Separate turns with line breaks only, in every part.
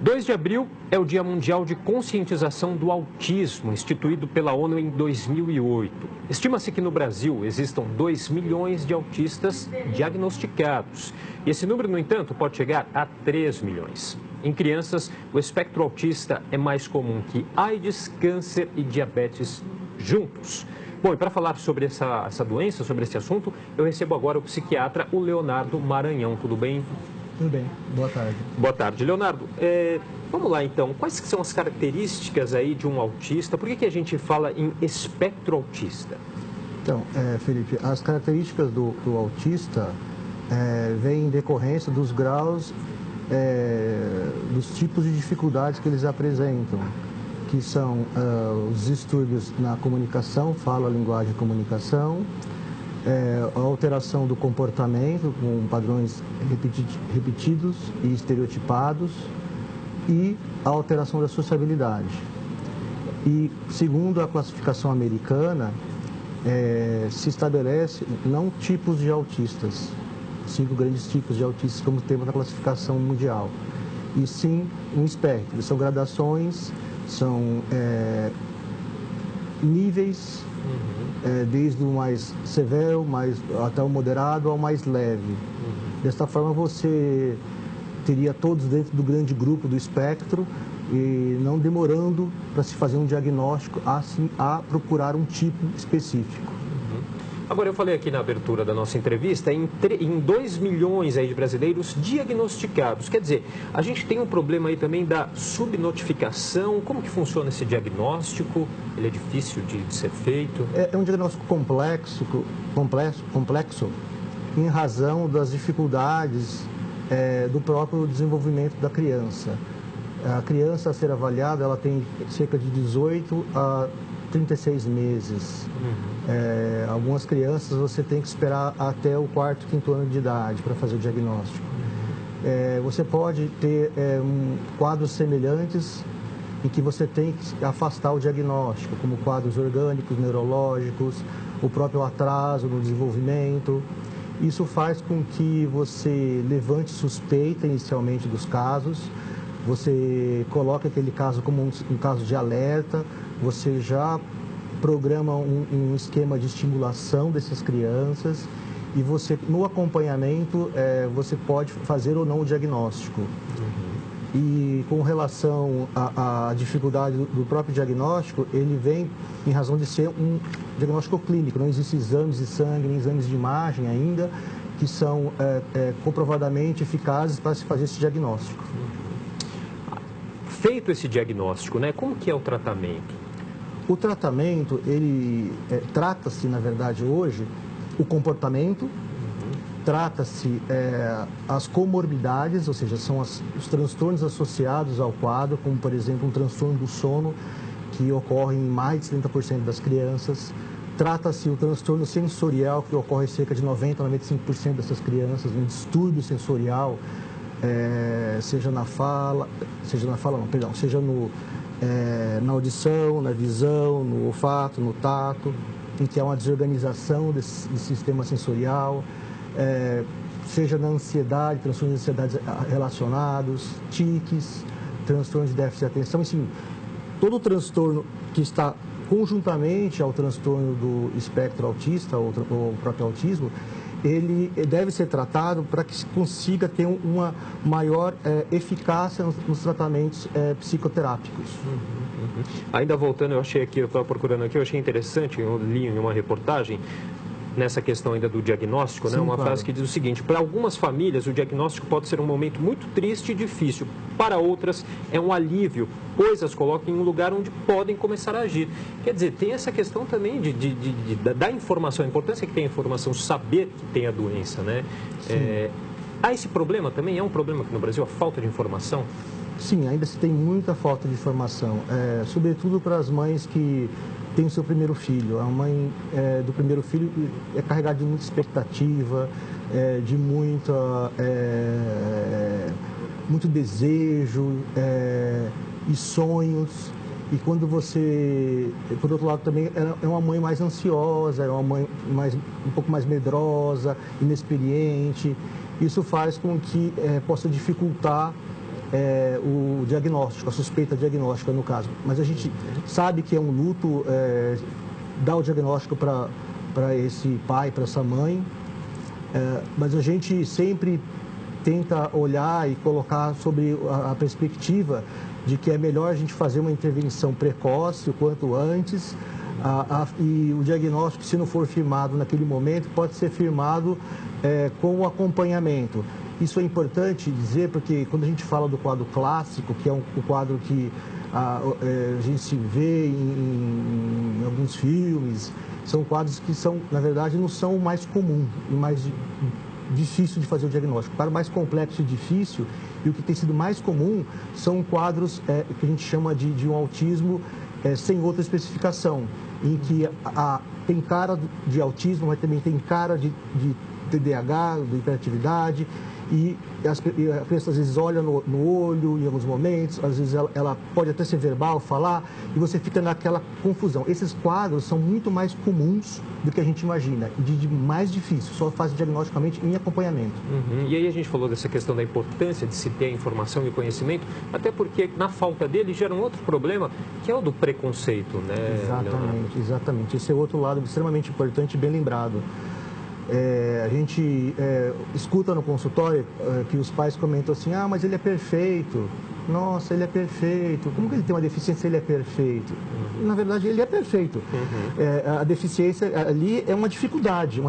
2 de abril é o Dia Mundial de Conscientização do Autismo, instituído pela ONU em 2008. Estima-se que no Brasil existam 2 milhões de autistas diagnosticados. E esse número, no entanto, pode chegar a 3 milhões. Em crianças, o espectro autista é mais comum que AIDS, câncer e diabetes juntos. Bom, e para falar sobre essa doença, sobre esse assunto, eu recebo agora o psiquiatra, o Leonardo Maranhão. Tudo bem?
Tudo bem, boa tarde.
Boa tarde, Leonardo. Vamos lá então, quais que são as características aí de um autista? Por que a gente fala em espectro autista?
Então, Felipe, as características do autista vêm em decorrência dos graus, dos tipos de dificuldades que eles apresentam, que são os distúrbios na comunicação, fala, linguagem e comunicação, a alteração do comportamento com padrões repetidos e estereotipados e a alteração da sociabilidade. E, segundo a classificação americana, se estabelece não tipos de autistas, 5 grandes tipos de autistas como temos na classificação mundial, e sim um espectro. São gradações, são níveis, desde o mais severo, até o moderado ao mais leve. Desta forma, você teria todos dentro do grande grupo do espectro e não demorando para se fazer um diagnóstico a procurar um tipo específico.
Agora, eu falei aqui na abertura da nossa entrevista em 2 milhões aí de brasileiros diagnosticados. Quer dizer, a gente tem um problema aí também da subnotificação. Como que funciona esse diagnóstico? Ele é difícil de ser feito? É
um diagnóstico complexo em razão das dificuldades do próprio desenvolvimento da criança. A criança a ser avaliada, ela tem cerca de 18 a 36 meses. Algumas crianças você tem que esperar até o 4º, 5º ano de idade para fazer o diagnóstico. Você pode ter quadros semelhantes em que você tem que afastar o diagnóstico, como quadros orgânicos, neurológicos, o próprio atraso no desenvolvimento. Isso faz com que você levante suspeita inicialmente dos casos, você coloca aquele caso como um caso de alerta, você já programa um esquema de estimulação dessas crianças e você, no acompanhamento, você pode fazer ou não o diagnóstico. E com relação à dificuldade do próprio diagnóstico, ele vem em razão de ser um diagnóstico clínico. Não existem exames de sangue, nem exames de imagem ainda, que são comprovadamente eficazes para se fazer esse diagnóstico.
Feito esse diagnóstico, né? Como que é o tratamento?
O tratamento, ele trata-se, na verdade, hoje, o comportamento, trata-se as comorbidades, ou seja, são os transtornos associados ao quadro, como, por exemplo, um transtorno do sono, que ocorre em mais de 70% das crianças. Trata-se o transtorno sensorial, que ocorre em cerca de 90% a 95% dessas crianças, um distúrbio sensorial, seja na audição, na visão, no olfato, no tato, em que há uma desorganização desse sistema sensorial, seja na ansiedade, transtornos de ansiedade relacionados, tiques, transtornos de déficit de atenção, enfim, todo o transtorno que está conjuntamente ao transtorno do espectro autista ou o próprio autismo, ele deve ser tratado para que se consiga ter uma maior eficácia nos tratamentos psicoterápicos.
Ainda voltando, eu estava procurando aqui, eu achei interessante, eu li em uma reportagem, nessa questão ainda do diagnóstico,
Sim,
né? Uma
claro.
frase que diz o seguinte: para algumas famílias o diagnóstico pode ser um momento muito triste e difícil, para outras é um alívio, pois as colocam em um lugar onde podem começar a agir. Quer dizer, tem essa questão também da informação, a importância que tem a informação, saber que tem a doença, né? Há esse problema também, é um problema aqui no Brasil, a falta de informação?
Sim, ainda se tem muita falta de informação, sobretudo para as mães que têm o seu primeiro filho. A mãe do primeiro filho é carregada de muita expectativa, de muito desejo e sonhos. E quando você, por outro lado, também é uma mãe mais ansiosa, é uma mãe um pouco mais medrosa, inexperiente. Isso faz com que possa dificultar o diagnóstico, a suspeita diagnóstica no caso. Mas a gente sabe que é um luto dar o diagnóstico para esse pai, para essa mãe, mas a gente sempre tenta olhar e colocar sobre a perspectiva de que é melhor a gente fazer uma intervenção precoce o quanto antes, e o diagnóstico, se não for firmado naquele momento, pode ser firmado com o acompanhamento. Isso é importante dizer porque quando a gente fala do quadro clássico, que é um quadro que a gente se vê em alguns filmes, são quadros que são, na verdade, não são o mais comum e mais difícil de fazer o diagnóstico. O quadro mais complexo e difícil, e o que tem sido mais comum, são quadros que a gente chama de um autismo sem outra especificação, em que tem cara de autismo, mas também tem cara de TDAH, de hiperatividade, e a criança às vezes olha no olho em alguns momentos, às vezes ela pode até ser verbal, falar, e você fica naquela confusão. Esses quadros são muito mais comuns do que a gente imagina, e de mais difícil, só faz diagnosticamente em acompanhamento.
Uhum. E aí a gente falou dessa questão da importância de se ter a informação e conhecimento, até porque na falta dele gera um outro problema, que é o do preconceito, né?
Exatamente, exatamente. Esse é outro lado extremamente importante e bem lembrado. A gente escuta no consultório que os pais comentam assim, mas ele é perfeito, nossa, ele é perfeito, como que ele tem uma deficiência se ele é perfeito? Na verdade, ele é perfeito. A deficiência ali é uma dificuldade,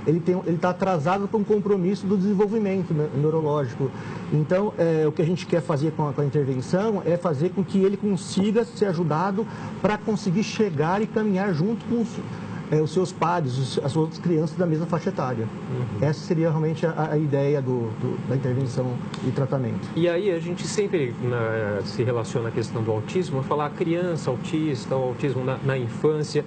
ele está atrasado para um compromisso do desenvolvimento neurológico. Então, o que a gente quer fazer com a intervenção é fazer com que ele consiga ser ajudado para conseguir chegar e caminhar junto com os seus pares, as outras crianças da mesma faixa etária. Essa seria realmente a ideia da intervenção e tratamento.
E aí a gente sempre se relaciona à questão do autismo, falar a criança autista, o autismo na infância,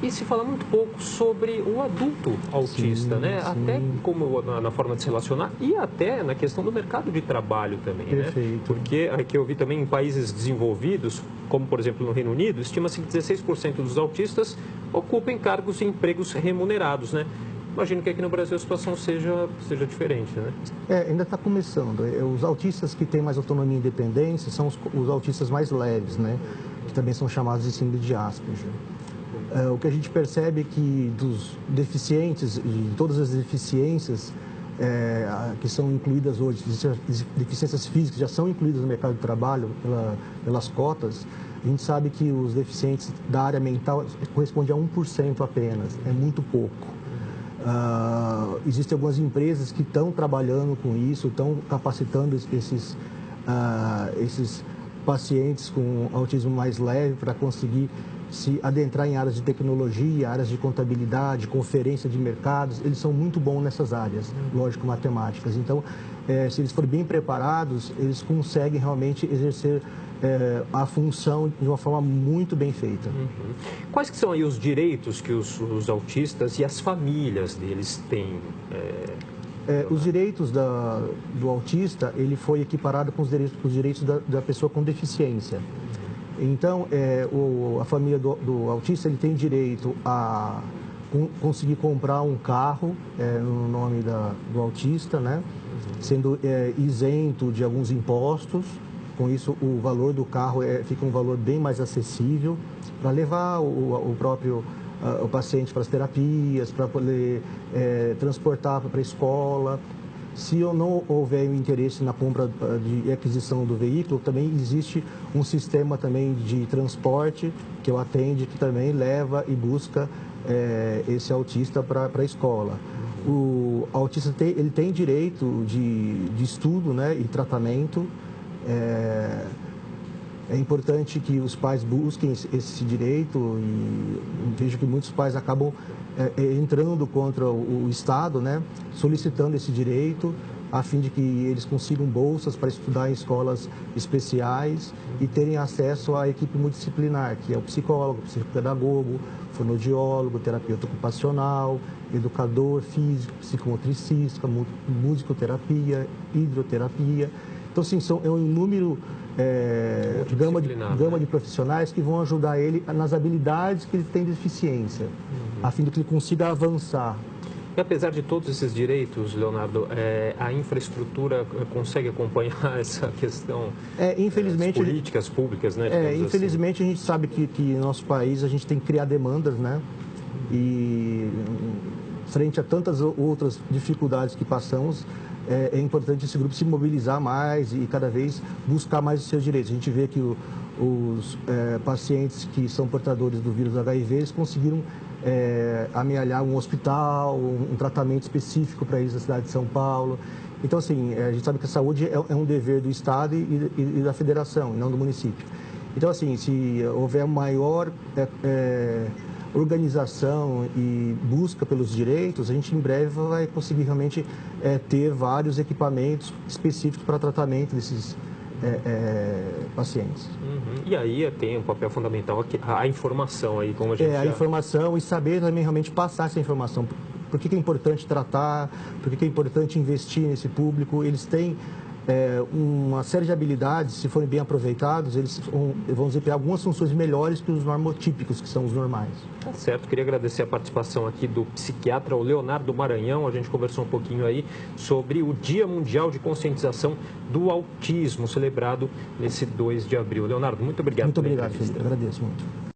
e se fala muito pouco sobre o adulto autista,
sim,
né?
Sim.
Até como na forma de se relacionar e até na questão do mercado de trabalho também,
Perfeito.
né? Porque aqui eu vi também em países desenvolvidos, como por exemplo no Reino Unido, estima-se que 16% dos autistas ocupem cargos e empregos remunerados, né? Imagino que aqui no Brasil a situação seja diferente, né?
Ainda está começando. Os autistas que têm mais autonomia e independência são os autistas mais leves, né? Que também são chamados de síndrome de Asperger. O que a gente percebe é que dos deficientes, de todas as deficiências que são incluídas hoje, deficiências físicas já são incluídas no mercado de trabalho pelas cotas, a gente sabe que os deficientes da área mental correspondem a 1% apenas, é muito pouco. Existem algumas empresas que estão trabalhando com isso, estão capacitando esses pacientes com autismo mais leve para conseguir se adentrar em áreas de tecnologia, áreas de contabilidade, conferência de mercados. Eles são muito bons nessas áreas, lógico-matemáticas. Então, se eles forem bem preparados, eles conseguem realmente exercer a função de uma forma muito bem feita.
Quais que são aí os direitos que os autistas e as famílias deles têm?
Os direitos do autista, ele foi equiparado com os direitos da pessoa com deficiência. Então, a família do autista, ele tem direito a conseguir comprar um carro no nome do autista, né? Sendo isento de alguns impostos. Com isso, o valor do carro fica um valor bem mais acessível para levar o paciente para as terapias, para poder transportar para a escola. Se não houver interesse na compra de aquisição do veículo, também existe um sistema também de transporte que o atende, que também leva e busca esse autista para a escola. O autista ele tem direito de estudo, né, e tratamento. É importante que os pais busquem esse direito e vejo que muitos pais acabam entrando contra o Estado, né, solicitando esse direito a fim de que eles consigam bolsas para estudar em escolas especiais e terem acesso à equipe multidisciplinar, que é o psicólogo, psicopedagogo, fonoaudiólogo, terapeuta ocupacional, educador físico, psicomotricista, musicoterapia, hidroterapia. Então, assim, é um número, gama de profissionais que vão ajudar ele nas habilidades que ele tem deficiência, a fim de que ele consiga avançar.
E apesar de todos esses direitos, Leonardo, a infraestrutura consegue acompanhar essa questão
infelizmente,
das políticas públicas, né?
Infelizmente, a gente sabe que no nosso país a gente tem que criar demandas, né? E frente a tantas outras dificuldades que passamos, é importante esse grupo se mobilizar mais e cada vez buscar mais os seus direitos. A gente vê que os pacientes que são portadores do vírus HIV, eles conseguiram amealhar um hospital, um tratamento específico para eles na cidade de São Paulo. Então, assim, a gente sabe que a saúde é um dever do Estado e da Federação, e não do município. Então, assim, se houver maior organização e busca pelos direitos, a gente em breve vai conseguir realmente ter vários equipamentos específicos para tratamento desses pacientes.
Uhum. E aí tem um papel fundamental aqui, a informação aí, como a gente
a informação e saber também realmente passar essa informação. Por que é importante tratar, por que é importante investir nesse público. Eles têm uma série de habilidades, se forem bem aproveitados, eles vão desempenhar algumas funções melhores que os normotípicos, que são os normais.
Tá certo, queria agradecer a participação aqui do psiquiatra Leonardo Maranhão. A gente conversou um pouquinho aí sobre o Dia Mundial de Conscientização do Autismo, celebrado nesse 2 de abril. Leonardo, muito obrigado.
Muito obrigado, Felipe. Agradeço muito.